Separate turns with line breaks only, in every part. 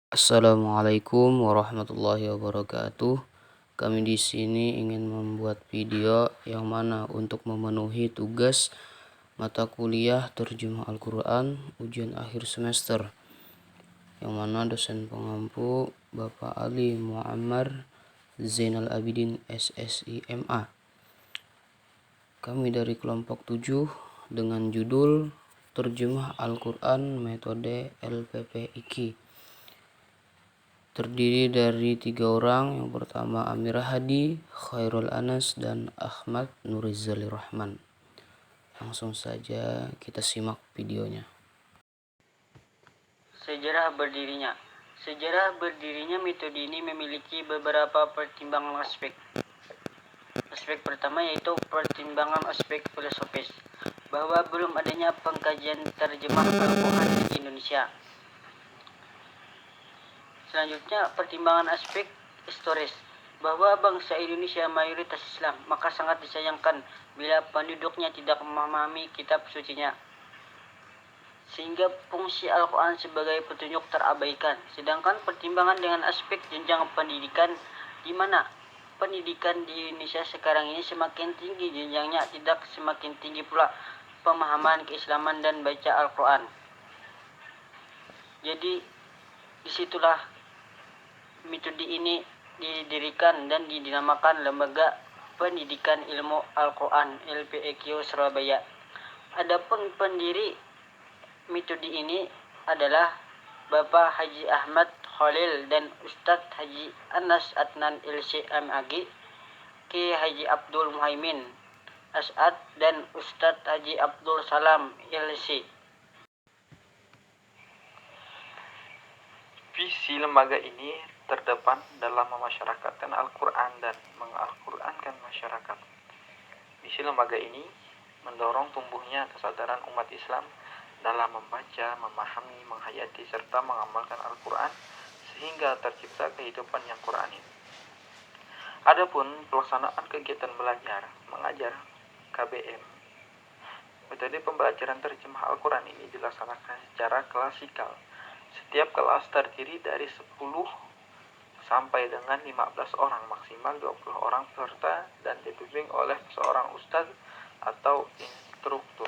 Assalamualaikum warahmatullahi wabarakatuh. Kami di sini ingin membuat video yang mana untuk memenuhi tugas mata kuliah terjemah Al-Quran ujian akhir semester, yang mana dosen pengampu Bapak Ali Muammar Zainal Abidin SSI MA. Kami dari kelompok 7 dengan judul Terjemah Al-Quran Metode LPP IKI. Terdiri dari 3 orang. Yang pertama Amirah Hadi, Khairul Anas, dan Ahmad Nurizali Rahman. Langsung saja kita simak videonya.
Sejarah berdirinya metode ini memiliki beberapa pertimbangan aspek. Aspek pertama yaitu pertimbangan aspek filosofis, bahwa belum adanya pengkajian terjemah Al-Quran di Indonesia. Selanjutnya, pertimbangan aspek historis, bahwa bangsa Indonesia mayoritas Islam, maka sangat disayangkan bila penduduknya tidak memahami kitab sucinya, sehingga fungsi Al-Quran sebagai petunjuk terabaikan. Sedangkan pertimbangan dengan aspek jenjang pendidikan, di mana pendidikan di Indonesia sekarang ini semakin tinggi jenjangnya, tidak semakin tinggi pula pemahaman keislaman dan baca Al-Quran. Jadi disitulah metode ini didirikan dan dinamakan Lembaga Pendidikan Ilmu Al-Quran LPIQ Surabaya. Adapun pendiri metode ini adalah Bapak Haji Ahmad Khalil dan Ustadz Haji Anas Adnan LC MAG, Ki Haji Abdul Muhaimin As'ad, dan Ustadz Haji Abdul Salam LC.
Visi lembaga ini terdepan dalam memasyarakatkan Al-Quran dan mengal-Qurankan masyarakat. Misi lembaga ini mendorong tumbuhnya kesadaran umat Islam dalam membaca, memahami, menghayati, serta mengamalkan Al-Quran sehingga tercipta kehidupan yang Qurani. Adapun pelaksanaan kegiatan belajar mengajar KBM, metode pembelajaran terjemah Al-Quran ini dilaksanakan secara klasikal. Setiap kelas terdiri dari 10 sampai dengan 15 orang, maksimal 20 orang peserta, dan dibimbing oleh seorang ustadz atau instruktur.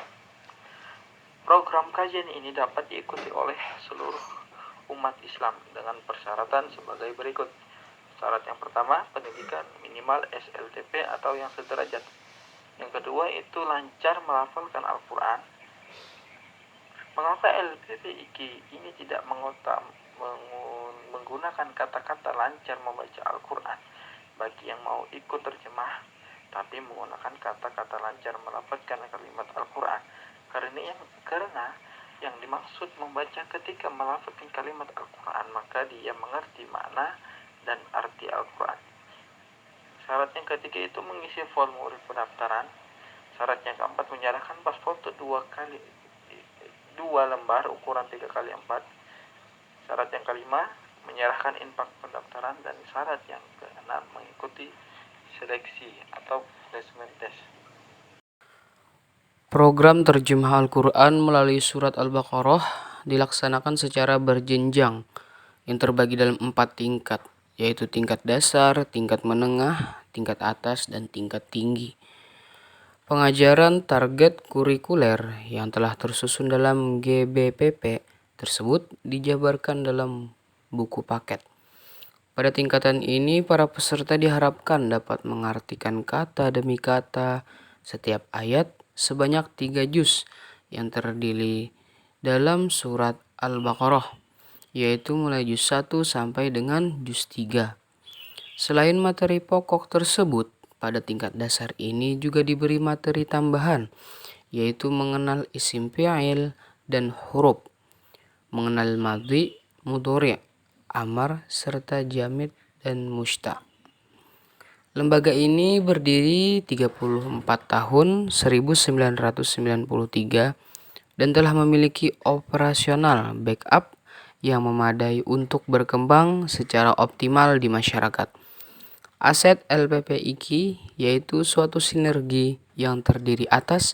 Program kajian ini dapat diikuti oleh seluruh umat Islam dengan persyaratan sebagai berikut. Syarat yang pertama, pendidikan minimal SLTP atau yang sederajat. Yang kedua itu lancar melafalkan Al-Quran. Mengapa LPP IKI ini tidak menggunakan kata-kata lancar membaca Al-Quran bagi yang mau ikut terjemah, tapi menggunakan kata-kata lancar melafalkan kalimat Al-Quran? Karena yang dimaksud membaca ketika melafalkan kalimat Al-Quran, maka dia mengerti makna dan arti Al-Quran. Syarat yang ketiga itu mengisi formulir pendaftaran. Syarat yang keempat, menyerahkan paspor 2 lembar ukuran 3x4. Syarat yang kelima, menyerahkan infak pendaftaran. Dan syarat yang keenam, mengikuti seleksi atau placement test.
Program terjemah Al-Quran melalui surat Al-Baqarah dilaksanakan secara berjenjang yang terbagi dalam 4 tingkat, yaitu tingkat dasar, tingkat menengah, tingkat atas, dan tingkat tinggi. Pengajaran target kurikuler yang telah tersusun dalam GBPP tersebut dijabarkan dalam buku paket. Pada tingkatan ini, para peserta diharapkan dapat mengartikan kata demi kata setiap ayat sebanyak 3 juz yang terdiri dalam surat Al-Baqarah, yaitu mulai juz 1 sampai dengan juz 3. Selain materi pokok tersebut, pada tingkat dasar ini juga diberi materi tambahan, yaitu mengenal isim fi'il dan huruf, mengenal madhi, mudhari', amar, serta jamid dan musta'. Lembaga ini berdiri 34 tahun 1993 dan telah memiliki operasional backup yang memadai untuk berkembang secara optimal di masyarakat. Aset LPP IKI yaitu suatu sinergi yang terdiri atas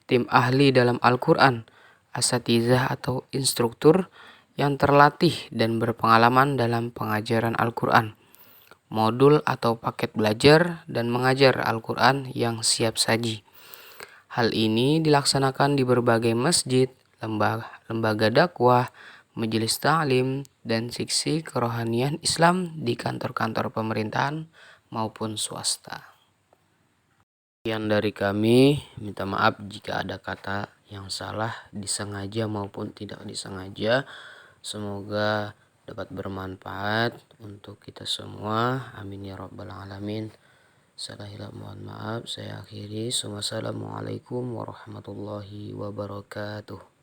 tim ahli dalam Al-Quran, asatizah atau instruktur yang terlatih dan berpengalaman dalam pengajaran Al-Quran, modul atau paket belajar dan mengajar Al-Quran yang siap saji. Hal ini dilaksanakan di berbagai masjid, lembaga dakwah, majelis ta'lim, dan seksi kerohanian Islam di kantor-kantor pemerintahan maupun swasta. Sekian dari kami, minta maaf jika ada kata yang salah disengaja maupun tidak disengaja. Semoga dapat bermanfaat untuk kita semua. Amin ya rabbal alamin. Salah hilaf mohon maaf. Saya akhiri. Wassalamualaikum warahmatullahi wabarakatuh.